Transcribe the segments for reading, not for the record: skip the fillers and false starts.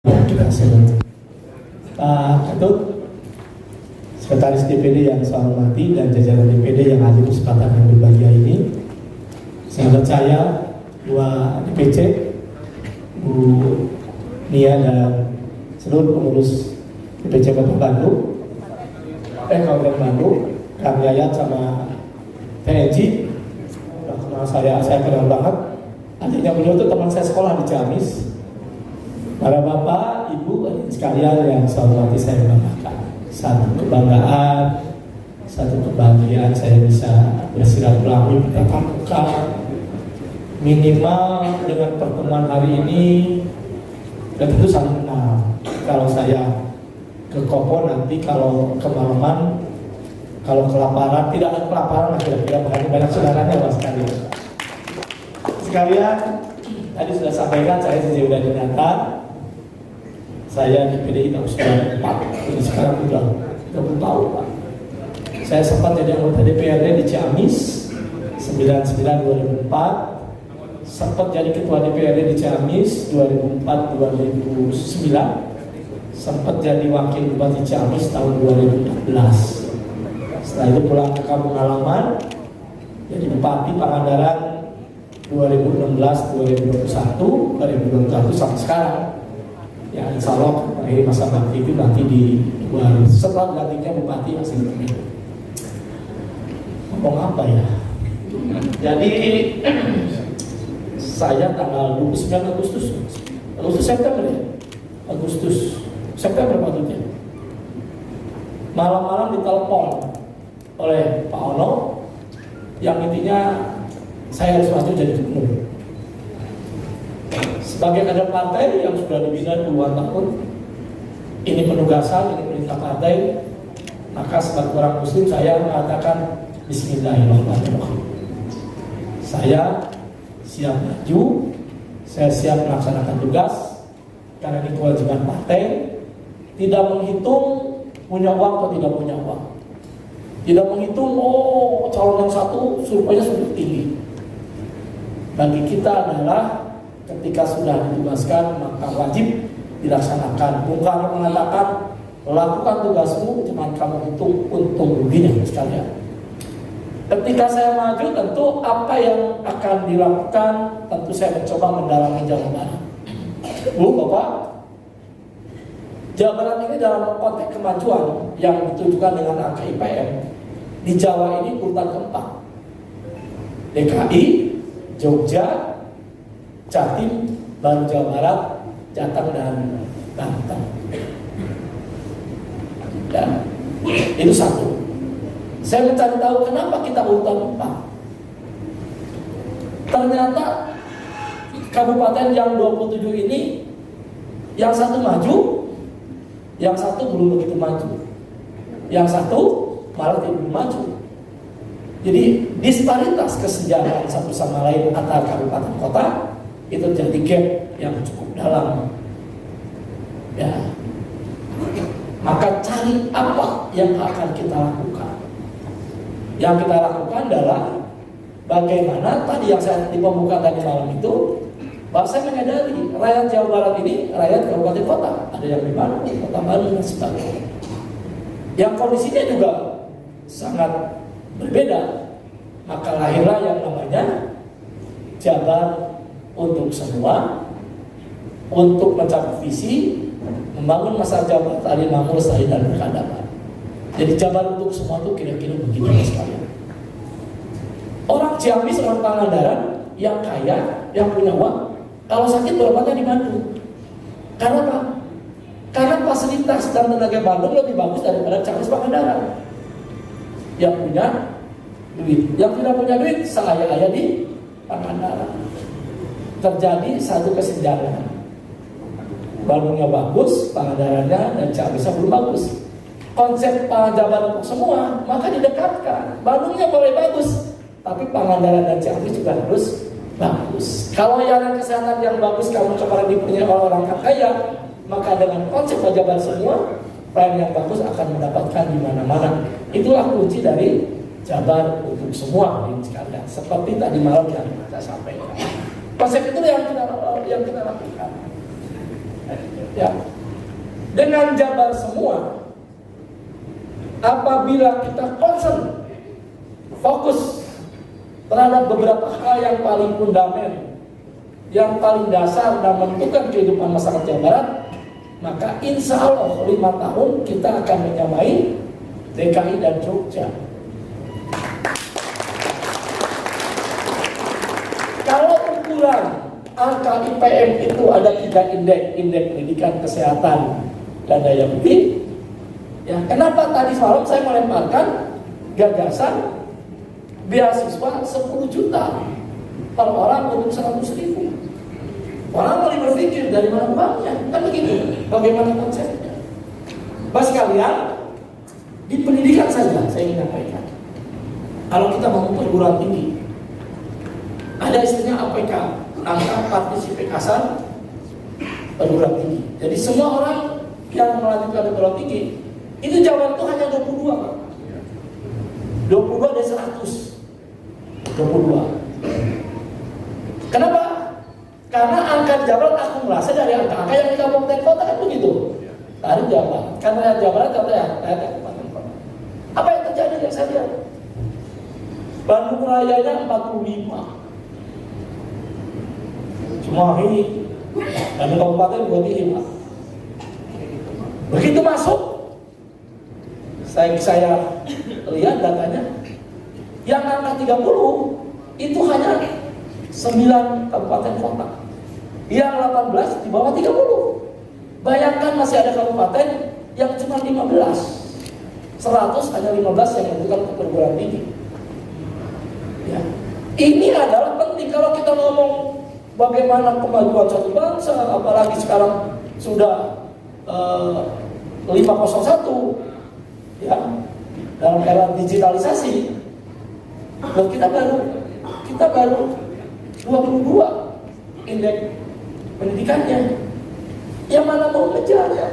Pak Ketut, Sekretaris DPD yang saya hormati dan jajaran DPD yang hadir kesempatan yang berbahagia ini, sahabat saya, Ketua DPC, Bu Nia dan seluruh pengurus DPC Kota Bandung, Kabupaten Bandung, Kang Yayat sama TNG. Saya kenal banget. Artinya beliau itu teman saya sekolah di Ciamis. Para bapak, ibu, sekalian yang saya hormati, saya banggakan. Satu kebanggaan, satu kebahagiaan saya bisa bersilaturahmi bertatap muka. Minimal dengan pertemuan hari ini, dan tentu saling kenal. Kalau saya ke Kopo nanti, kalau kemalaman, kalau kelaparan, tidak ada kelaparan, kira-kira banyak saudaranya mas sekalian. Sekalian, tadi sudah sampaikan saya sejauh dari data. Saya di PDI tahun 94, jadi sekarang sudah 30 tahun Pak. Saya sempat jadi anggota DPRD di Ciamis 99-2004, sempat jadi ketua DPRD di Ciamis 2004-2009, sempat jadi wakil bupati Ciamis tahun 2014. Setelah itu pulang ke kampung halaman, jadi bupati Pangandaran 2016-2021, 2021 sampai sekarang. Ya insya Allah akhir masa bakti itu nanti di setelah gantinya bupati masih berbeda. Ngomong apa ya? Jadi saya tanggal 29 September patutnya. Malam-malam ditelepon oleh Pak Ono yang intinya saya harus maju jadi gubernur. Sebagai kader partai yang sudah dibina 2 tahun, ini penugasan, ini perintah partai, maka sebagai orang muslim saya mengatakan Bismillahirrahmanirrahim. Saya siap maju, saya siap melaksanakan tugas, karena ini kewajiban partai, tidak menghitung punya uang atau tidak punya uang. Tidak menghitung, calon yang satu surveinya sudah tinggi. Bagi kita adalah ketika sudah ditugaskan maka wajib dilaksanakan. Bung Karno mengatakan, lakukan tugasmu, jangan kamu hitung untung ruginya sekalian. Ketika saya maju, tentu apa yang akan dilakukan, tentu saya mencoba mendalami Jawa Barat. Bu, Bapak, Jawa Barat ini dalam konteks kemajuan yang ditujukan dengan angka IPM di Jawa ini urutan keempat. DKI, Jogja, Jatim, baru Jawa Barat, Jateng dan Banten. Dan itu satu. Saya mencari tahu kenapa kita urutan 4. Ternyata kabupaten yang 27 ini, yang satu maju, yang satu belum begitu maju, yang satu malah tidak maju. Jadi disparitas kesejahteraan satu sama lain antara kabupaten kota itu jadi gap yang cukup dalam. Ya, maka cari apa yang akan kita lakukan. Yang kita lakukan adalah bagaimana tadi yang saya di pembuka tadi malam itu, bahwa saya menyadari rakyat Jawa Barat ini rakyat kabupaten kota, ada yang di Bandung, kota Bandung dan sebagainya. Yang kondisinya juga sangat berbeda. Maka lahirlah yang namanya Jabar untuk semua, untuk mencapai visi membangun masa Jabar adil, makmur, lestari dan berkeadaban. Jadi Jabar untuk semua itu kira-kira begitu sekalian. Orang Ciamis, orang Pangandaran yang kaya, yang punya uang, kalau sakit berobatnya di Bandung. Karena apa? Karena fasilitas dan tenaga Bandung lebih bagus daripada Ciamis Pangandaran. Yang punya duit, yang tidak punya duit, saya di Pangandaran. Terjadi satu kesenjangan. Bandungnya bagus, Pangandarannya dan Ciamisnya belum bagus. Konsep Jabar untuk semua, maka didekatkan. Bandungnya boleh bagus, tapi Pangandaran dan Ciamis juga harus bagus. Kalau layanan kesehatan yang bagus kamu kemarin dipunyai oleh orang kaya, maka dengan konsep Jabar semua, pelayanan yang bagus akan mendapatkan di mana-mana. Itulah kunci dari Jabar untuk semua ini sekalian. Seperti tadi malam yang saya sampaikan. Konsep itu yang kita lakukan. Ya. Dengan Jabar semua, apabila kita concern, fokus terhadap beberapa hal yang paling fundamental, yang paling dasar dan menentukan kehidupan masyarakat Jawa Barat, maka insya Allah 5 tahun kita akan menyamai DKI dan Jogja. Kalau ukuran angka IPM itu ada 3 indeks pendidikan, kesehatan, dan daya beli. Ya, kenapa tadi malam saya melemparkan gagasan beasiswa 10 juta per orang untuk 100.000? Orang mulai berpikir dari mana uangnya, kan begitu? Bagaimana konsepnya? Bapak sekalian, di pendidikan saja saya ingin sampaikan. Kalau kita mau perguruan tinggi, ada istilahnya APK, angka partisipasi perguruan tinggi. Jadi semua orang yang melanjutkan perguruan tinggi itu Jawa itu hanya 22, Pak. 22 dari 100. 22. Kenapa? Karena angka Jawa akumulasi dari angka-angka yang di kabupaten kota kan begitu. Dari Jawa, karena Jawa contoh ya, kabupaten kota. Apa yang terjadi yang saya lihat? Bandung Raya-nya 45. Cimahi dan kabupaten 25. Begitu masuk, saya lihat datanya, yang angka 30 itu hanya 9 kabupaten kota, yang 18 di bawah 30. Bayangkan masih ada kabupaten yang cuma 15, 100 hanya 15 yang menentukan ke perguruan tinggi. Ya. Ini adalah penting kalau kita ngomong bagaimana kemajuan satu bangsa, apalagi sekarang sudah 501, ya, dalam era digitalisasi. Dan kita baru 22 indeks pendidikannya. Yang mana mau ngejar ya?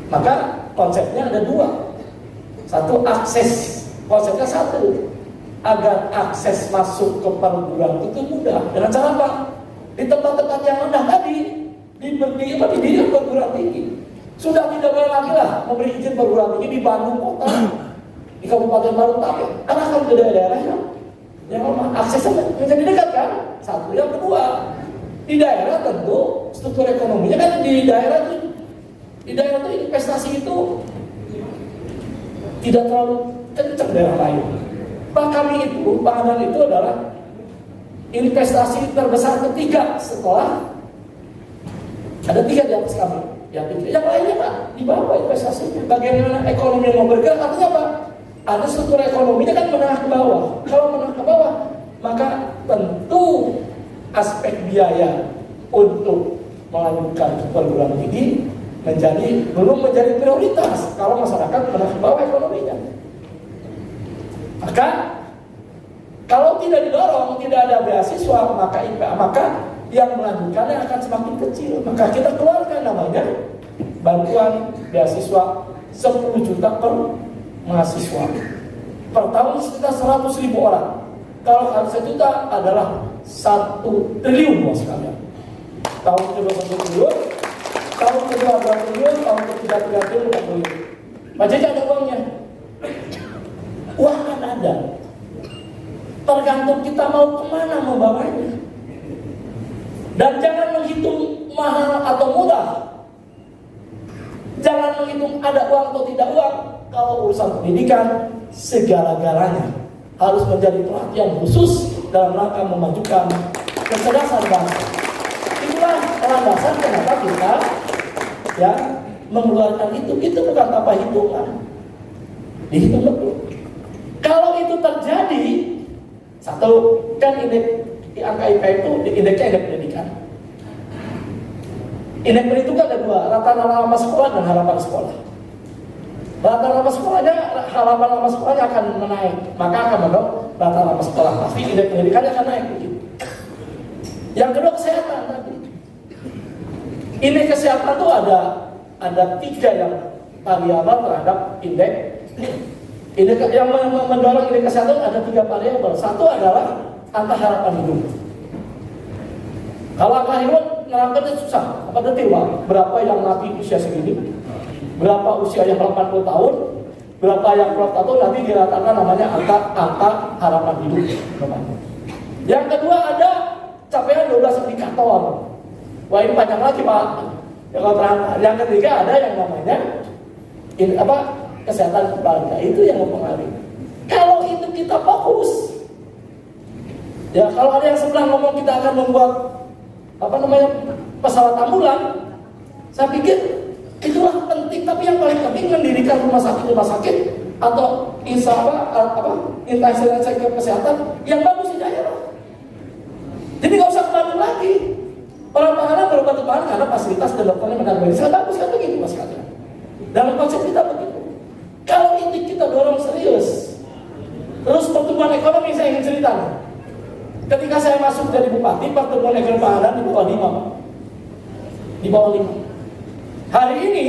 Maka konsepnya ada 2. Satu, akses. Konsepnya 1, agar akses masuk ke perguruan itu mudah. Dengan cara apa? Di tempat-tempat yang rendah tadi diberi perguruan tinggi. Sudah tidak boleh lagi lah memberi izin perguruan tinggi di Bandung kota, di Kabupaten Bandung Tape. Karena kalau di daerah yang aksesnya menjadi dekat kan. Satu. Yang kedua, di daerah tentu struktur ekonominya kan di daerah itu investasi itu tidak terlalu kencang daerah lain. Pak kami itu, Pak Anan itu adalah investasi terbesar ketiga setelah ada 3 di atas kami. Yang lainnya Pak di bawah investasinya. Bagaimana ekonomi mau bergerak? Artinya apa? Ada struktur ekonominya kan menengah ke bawah. Kalau menengah ke bawah, maka tentu aspek biaya untuk melanjutkan perguruan tinggi belum menjadi prioritas kalau masyarakat menengah ke bawah ekonominya. Maka kalau tidak didorong, tidak ada beasiswa, maka yang melanjutkannya akan semakin kecil. Maka kita keluarkan namanya bantuan beasiswa 10 juta per mahasiswa. Per tahun sekitar 100.000 orang. Kalau 1 juta adalah 1 triliun Bos sekalian. Tahun kedua 1 triliun, tahun kedua 2 triliun, tahun ketiga 3 triliun, 4 triliun. Pak Jaja ada uangnya. Uang kan ada. Tergantung kita mau kemana membawanya. Dan jangan menghitung mahal atau murah. Jangan menghitung ada uang atau tidak uang. Kalau urusan pendidikan, segala-galanya harus menjadi perhatian khusus dalam rangka memajukan kecerdasan bangsa. Itulah landasan kenapa kita ya mengeluarkan itu bukan tanpa hitungan. Dihitung betul. Kalau itu terjadi, satu kan indeks angka IPM itu indeksnya indeks pendidikan. Indeks pendidikan itu ada 2, rata-rata lama sekolah dan harapan sekolah. Rata-rata sekolahnya, halaman lama sekolahnya akan menaik, maka akan mendorong rata-rata lama sekolah. Pasti indeks pendidikannya akan naik begitu. Yang kedua kesehatan tadi. Indeks kesehatan itu ada 3 yang variabel terhadap indeks. Yang mendorong indeks kesehatan ada 3 variabel. Satu adalah angka harapan hidup. Kalau angka nerangkannya susah, apa detil Pak? Berapa yang mati usia segini, berapa usia yang 80 tahun, berapa yang 40 tahun, nanti diratakan namanya angka harapan hidup. Yang kedua ada capaian 12 indikator. Wah ini panjang lagi Pak. Yang ketiga ada yang namanya kesehatan keluarga, itu yang mempengaruhi. Kalau itu kita fokus, ya kalau ada yang sebelah ngomong kita akan membuat pesawat ambulan, saya pikir itulah penting. Tapi yang paling penting mendirikan rumah sakit atau instansi kesehatan yang bagus di daerah. Jadi nggak usah kembali lagi. Orang Panganan berobat Panganan karena fasilitas dan dokternya benar-benar bagus kan begitu Mas Kata. Dalam konsep kita begitu. Kalau ini kita dorong serius, terus pertumbuhan ekonomi saya ingin cerita. Ketika saya masuk jadi bupati, pertumbuhan ekonomi Panganan di bawah 5. Di bawah 5. Hari ini,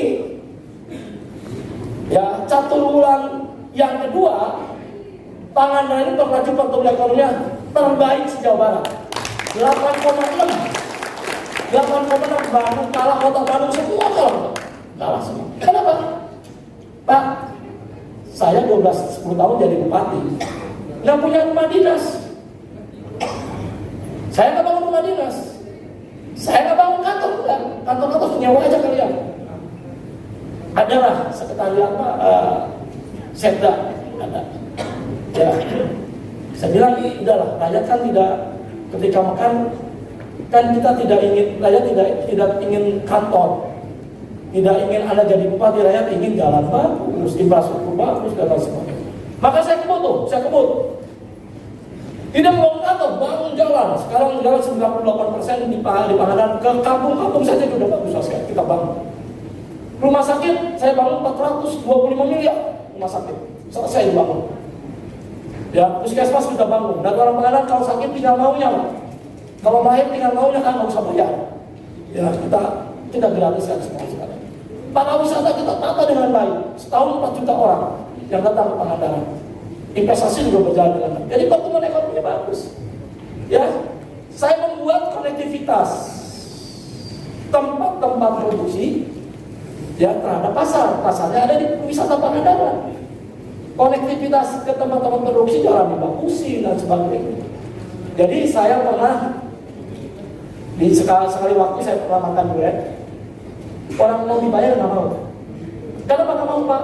ya caturwulan yang kedua, Panganan ini berlaju pertumbuhan ekonominya terbaik sejauh barat. 8,6. Bandung kalah, kota Bandung semua kalah semua. Kenapa? Pak, saya 10 tahun jadi bupati, nggak punya rumah dinas. Saya nggak bangun rumah dinas. Saya nggak bangun kantor nyewa aja kalian. Adalah sekretariat Setda ada. Ya, saya bilang udahlah, rakyat kan tidak ketika makan kan kita tidak ingin, rakyat tidak ingin kantor, tidak ingin Anda jadi bupati, rakyat ingin jalan bagus, infrastruktur bagus dan lain sebagainya. Maka saya kebut. Tidak membangun kantor, bangun jalan. Sekarang jalan 98% di Panganan, ke kampung-kampung saja sudah bagus sekali kita bangun. Rumah sakit saya bangun 425 miliar rumah sakit, selesai dibangun. Ya, puskesmas sudah bangun. Dan orang Panganan kalau sakit tinggal maunya, kalau lahir tinggal maunya kan nggak usah bayar. Ya, kita gratiskan semua sekarang. Pariwisata kita tata dengan baik. Setahun 4 juta orang yang datang ke Pangandaran. Investasi juga berjalan dengan baik. Jadi pertumbuhan ekonominya bagus. Ya, saya membuat konektivitas tempat-tempat produksi ya terhadap pasarnya ada di wisata Pangandaran. Konektivitas ke tempat-tempat produksi jalan dibagusin dan sebagainya. Jadi saya pernah sekali waktu saya pernah makan duren. Orang mau dibayar nggak mau. Kenapa nggak mau Pak?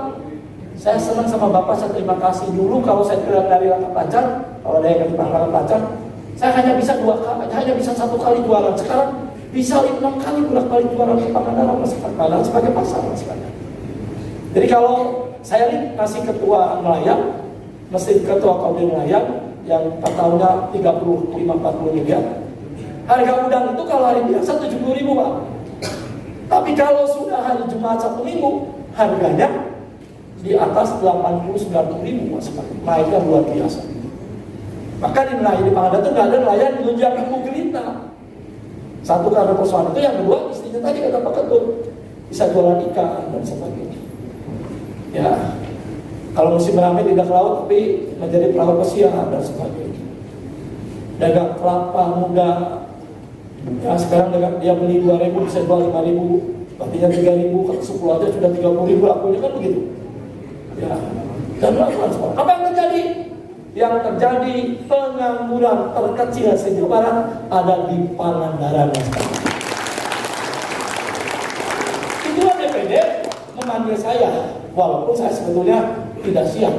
Saya senang sama Bapak, saya terima kasih. Dulu kalau saya keluar dari Langkat Pancar, kalau ada yang di Langkat Pancar, saya hanya bisa 1 kali jualan. Sekarang bisa 6 kali bolak-balik jualan ke Pangandaran sebagai pasar. Jadi kalau saya ini masih ketua nelayan, mesti ketua Kodim nelayan yang per tahunnya 35-40 miliar. Harga udang itu kalau hari biasa 70.000 Pak. Tapi kalau sudah hari Jumat Sabtu Minggu, harganya di atas 80-90.000 Mas. Naiknya luar biasa. Maka di nelayan di Pangandaran itu nggak ada nelayan menunjang ibu gelita. Satu karena persoalan itu, yang kedua istrinya tadi kata Pak Ketut bisa jualan ikan dan sebagainya. Ya, kalau musim ramai tidak ke laut tapi menjadi perahu pesiar dan sebagainya. Dagang kelapa muda, ya sekarang dia beli 2.000 bisa jual 5.000, artinya 3.000, kalau 10 aja sudah 30.000 lakunya kan begitu. Ya, dan lakukan semua. Apa yang terjadi? Yang terjadi pengangguran terkecil sejauh barat ada di Pangandaran. Itulah DPD memanggil saya, walaupun saya sebetulnya tidak siap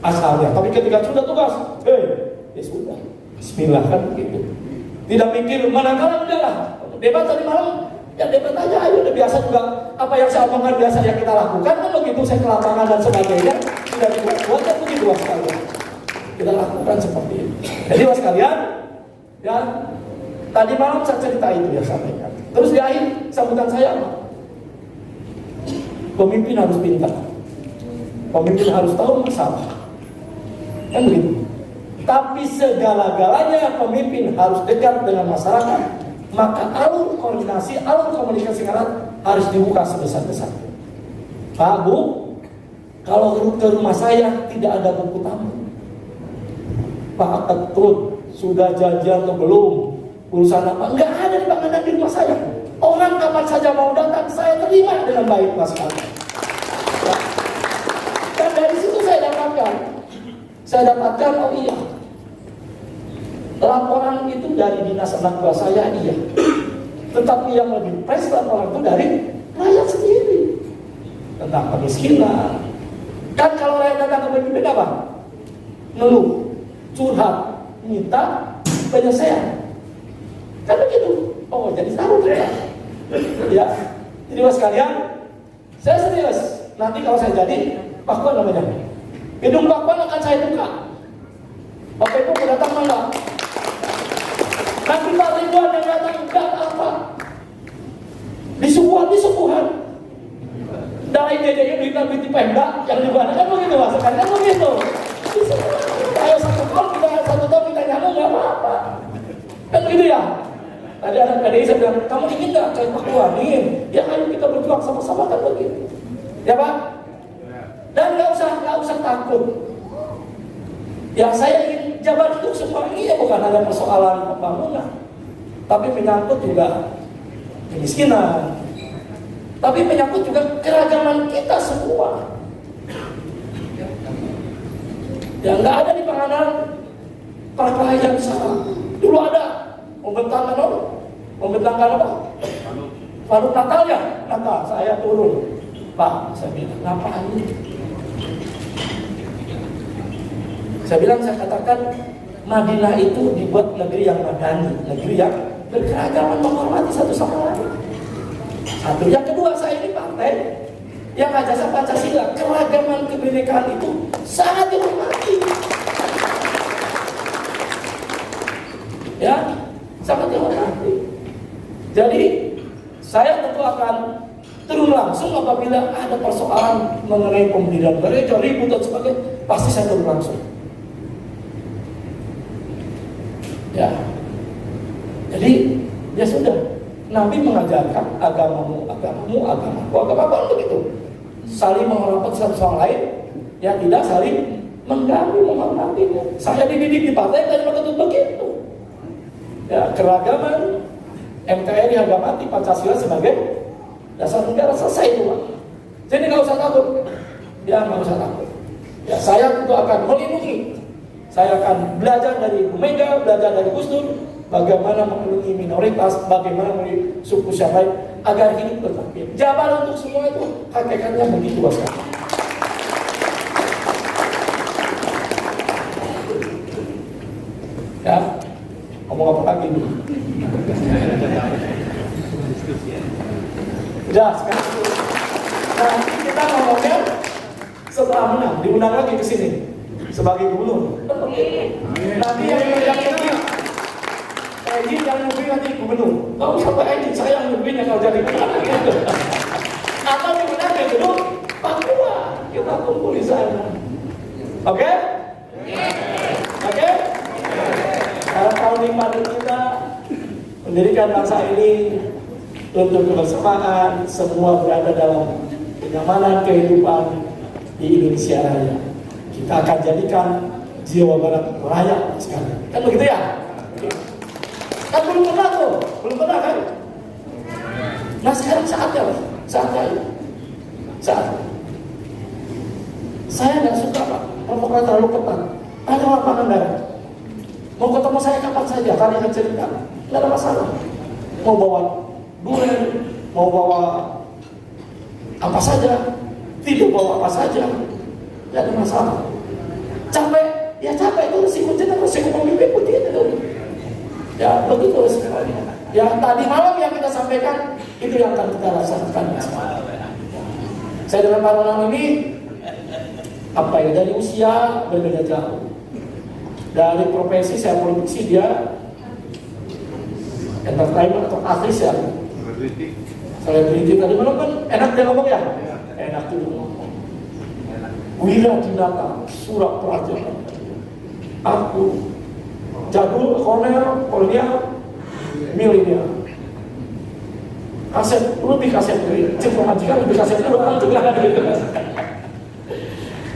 asalnya. Tapi ketika sudah tugas, ya sudah, bismillah kan begitu. Tidak mikir mana kalah udahlah. Debat tadi malam, ya debat aja, ayo udah biasa juga. Apa yang saya omongkan biasa yang kita lakukan kan begitu, saya ke lapangan dan sebagainya sudah dibuat kan begitu sekalian. Kita lakukan seperti itu. Jadi Mas kalian, ya tadi malam saya cerita itu ya sampaikan. Terus di akhir sambutan saya apa? Pemimpin harus pintar. Pemimpin harus tahu masalah. Kan begitu. Tapi segala-galanya pemimpin harus dekat dengan masyarakat. Maka alur koordinasi, alur komunikasi harus dibuka sebesar-besarnya. Pak Bu, kalau ke rumah saya tidak ada buku tamu. Pak Ketut sudah janji atau belum urusan apa? Enggak ada di panganan di rumah saya. Orang kapan saja mau datang, saya terima dengan baik, Mas. Ya. Dan dari situ saya dapatkan, oh iya, laporan itu dari dinas anak buah saya, iya. Tetapi yang lebih pres laporan itu dari rakyat sendiri tentang kemiskinan. Kan kalau rakyat datang ke pemimpin apa? Ngeluh, curhat, minta penyelesaian. Kan begitu. Oh, jadi tahu kita. Ya, jadi mas sekalian, saya serius. Nanti kalau saya jadi Pak Puan namanya, gedung Pak Puan akan saya buka. Bapak Ibu mau datang mana? Nanti Pak Ridwan yang datang enggak apa? Disuguhan. Dari jajannya duit di Pemda yang dimana kan begitu mas, kan begitu. Ayo satu tahun kita nyala nggak apa-apa. Kan begitu ya. Tadi anak PDI saya bilang, kamu ingin nggak cari Pak Puan? Ingin. Ya ayo kita berjuang sama-sama kan begitu. Ya Pak? Dan nggak usah takut. Ya saya ingin jabat itu semua ini ya bukan ada persoalan pembangunan, tapi menyangkut juga kemiskinan, tapi menyangkut juga keragaman kita semua. Ya nggak ada di panganan para kelahiran di sana. Dulu ada membentangkan apa? Faruk Natal ya? Natal, saya turun. Pak, saya bilang, ngapain ini? Saya katakan, Madinah itu dibuat negeri yang madani, negeri yang berkeragaman, menghormati satu sama lain. Satu. Yang kedua, saya ini partai yang ajasnya Pancasila, keragaman kebinekaan itu sangat dihormati. Ya, sangat dihormati. Jadi, saya tentu akan turun langsung apabila ada persoalan mengenai pemberian gereja, ribut dan sebagainya, pasti saya turun langsung. Ya, jadi ya sudah. Nabi mengajarkan agamamu, agamaku begitu. Saling menghormati satu sama lain, ya tidak saling mengganggu, menghormati. Saya dididik di partai dan begitu begitu. Ya, keragaman NKRI hormati Pancasila sebagai dasar negara, selesai itu Pak. Jadi nggak usah takut. Ya nggak usah takut. Ya saya tentu akan melindungi. Saya akan belajar dari Ibu Mega, belajar dari Gus Dur, bagaimana melindungi minoritas, bagaimana melindungi suku yang lain agar hidup berdampingan. Jawaban untuk semua itu hakikatnya begitu Mas. Ya, ngomong apa lagi dulu? Udah, sekarang nanti kita ngomongnya setelah menang, diundang lagi ke sini sebagai gubernur. Nanti yang megang izin yang lebih nanti gubernur. Tahu siapa izin? Saya yang lebih yang kalau jadi atau diundang ke gedung Papua. Kita kumpul di sana. Oke? Oke? Tahun 5 kita mendirikan bangsa ini untuk kebersamaan, semua berada dalam kenyamanan kehidupan di Indonesia Raya. Kita akan jadikan Jawa Barat raya sekali. Kan begitu ya? Kan belum pernah tuh, belum pernah kan? Nah sekarang saatnya Pak, saatnya. Saya nggak suka Pak, protokol terlalu ketat. Ada lapangan darat. Mau ketemu saya kapan saja, kalian cerita, nggak ada masalah. Mau bawa duren, mau bawa apa saja, tidak bawa apa saja, nggak ada masalah. Capek, ya capek itu resiko pemimpin begitu. Ya begitu sekali. Ya tadi malam yang kita sampaikan itu yang akan kita laksanakan. Saya dengan Pak Ronald ini apa ya, dari usia berbeda jauh. Dari profesi saya politisi, dia entertainment atau artis ya. Selebriti tadi malam kan enak dia ngomong ya. Enak dia ngomong. Wira Dinata, Surat Praja. Aku jadul, kolonial, milenial. Kaset, lebih kaset dari Cipro Majikan, lebih kaset dulu kan juga ada gitu.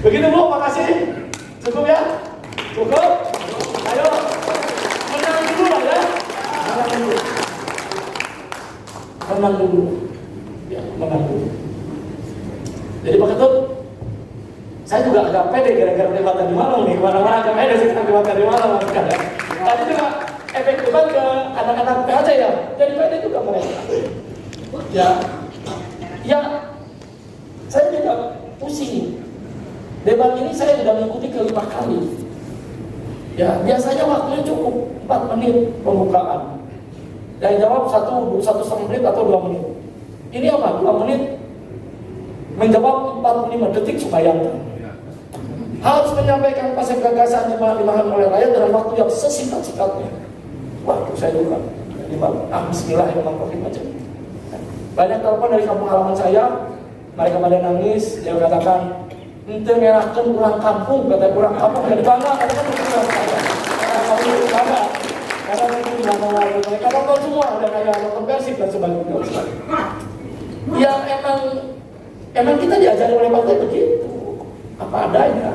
Begitu Bu, makasih. Cukup ya? Cukup? Ayo, menang dulu lah ya. tenang dulu, ya menang dulu. Jadi Pak Ketut, saya juga agak pede gara-gara debat tadi malam nih, kemana-mana agak pede sih debat tadi malam. Tadi juga efek debat ke anak-anak PAC ya, jadi pede juga mereka. Ya, saya juga pusing. Debat ini saya sudah mengikuti ke-5 kali. Ya, biasanya waktunya cukup 4 menit pembukaan. Dan jawab 1,5 menit atau 2 menit. Ini apa? 2 menit menjawab 45 detik supaya harus menyampaikan konsep gagasan dimahami oleh rakyat dalam waktu yang sesingkat-singkatnya. Waduh, saya juga bismillahirrahmanirrahim. Banyak telepon dari kampung halaman saya, mereka pada nangis, dia katakan, ente ngerahkan pulang kampung, kata pulang kampung, dari bangga, katakan pulang saya. Karena kamu itu bangga, karena itu dimana lagi, mereka nonton semua, udah kayak nonton Persib dan sebagainya. Ya emang kita diajari oleh partai begitu, apa adanya.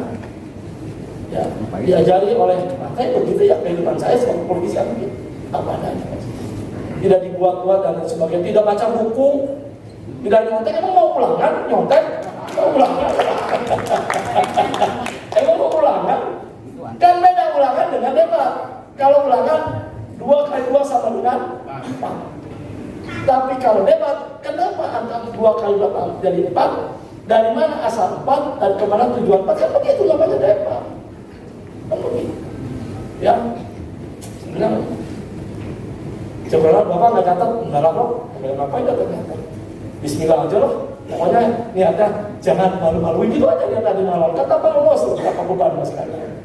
Ya, diajari oleh partai begitu ya, kehidupan saya sebagai politisi begitu, apa adanya. Tidak dibuat-buat dan sebagainya, tidak baca buku, tidak nyontek. Emang mau ulangan nyontek? Mau ulangan? Emang mau ulangan? Kan beda ulangan dengan debat. Kalau ulangan 2 x 2 sama dengan 4. Tapi kalau debat, kenapa antara 2 x 2 jadi 4? Dari mana asal 4 dan kemana tujuan 4? Kan begitu namanya debat. Kan begitu. Ya, sebenarnya. Coba Bapak nggak catat, nggak lapor, ngapain catat? Bismillah aja loh. Pokoknya niatnya jangan malu-maluin gitu aja niat tadi malam. Kata Pak Bos, kata beban Mas sekalian.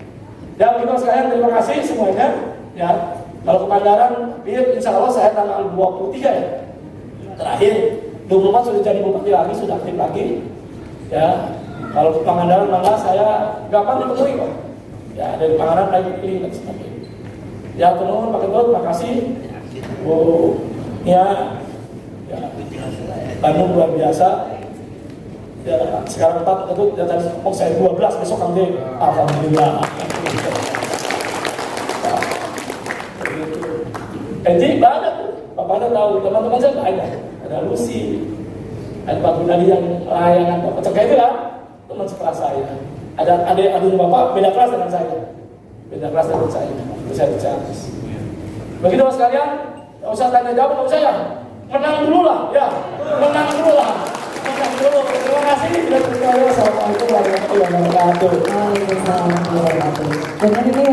Ya kita sekalian terima kasih semuanya. Ya kalau ke Pangandaran, insya Allah saya tanggal 23 ya. Terakhir 24 sudah jadi bupati lagi, sudah aktif lagi. Ya kalau ke Pangandaran malah saya gampang ditemui kok. Ya dari Pangandaran lagi pilih dan sebagainya. Ya teman-teman Pak Ketut, makasih. Ya, Bandung luar biasa. Ya, sekarang 4 Ketut, ya tadi saya 12, besok nanti alhamdulillah. Jadi banyak tuh, Bapak tahu, teman-teman saya banyak. Ada Lucy, ada Pak Gunadi yang layangan Bapak cek itu ya, teman sekelas saya. Ada adik Bapak beda kelas dengan saya, saya bicara. Begitu Mas sekalian, nggak usah tanya jawab, nggak usah ya. Menang dulu lah, ya. Menang dulu. Terima kasih. Assalamualaikum warahmatullahi wabarakatuh. Waalaikumsalam warahmatullahi wabarakatuh.